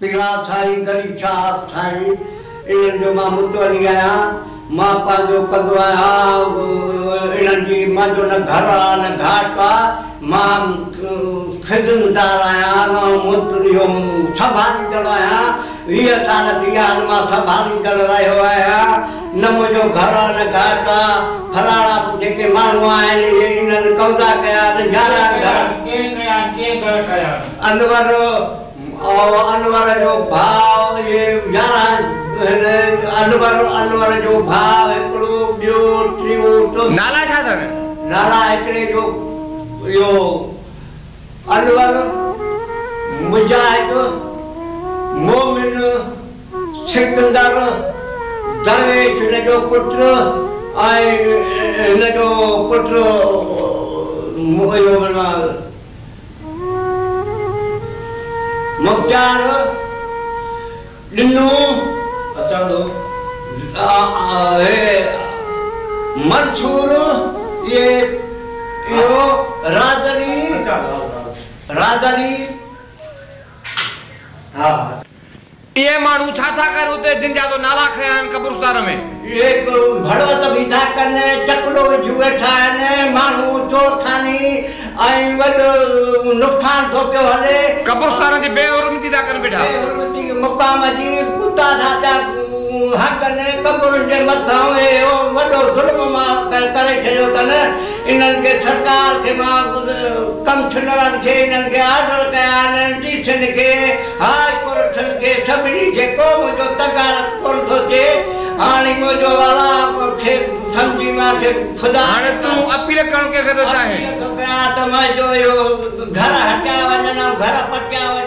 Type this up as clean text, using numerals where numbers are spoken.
पीड़ा साईं गरीब शाह साईं इन्हनि जो मां मुतवली आहियां मां पंहिंजो कंदो आहियां इन्हनि जी मुंहिंजो न घर आहे न घाट आहे मां ख़िदमतदार आहियां इहो संभालींदड़ आहियां 20 साल थी विया आहिनि मां संभालींदड़ रहियो आहियां न मुंहिंजो घर आहे न घाट आहे फलाणा जेके माण्हू आहिनि इन्हनि कौदा कया आहिनि 11 घर अनवर जो भाउ ये 11 अनवर जो भाउ हिकिड़ो ॿियो टियों तो नाला छा अथनि नाला हिकिड़े जो इहो अनवर मुजाहिद मोमिन सिकंदर दरवेश हिन जो पुट ऐं हिन जो पुट मुख्तार दिनू मंसूर ये राजनी हाँ ये माण्हू छा था कर उते जिन जा तो नाला खया आहिनि कब्रिस्तान में ये भड़वत भी था कने चकड़ो विझी वेठा आहिनि माण्हू चोर खानी ऐं वॾो नुक़सान थो पियो हले कब्रिस्तान जी बेहुरमती था कनि वेठा बेहुरमती मुक़ाम जी कुता था पिया हक़नि कब्रुनि जे मथां वॾो ज़ुल्म करे छॾियो अथनि इन्हनि खे सरकार खे मां कमु छिनड़नि खे इन्हनि खे ऑर्डर कया आहिनि डीसन खे हाई कोर्टनि खे सभिनी खे को मुंहिंजो तगार कोन थो थिए हाणे मुंहिंजो वाला खे सम्झी मां ख़ुदा हाणे तूं अपील करणु कंहिंखे थो चाहे त मुंहिंजो इहो घर हटिया वञनि घर पटिया वञनि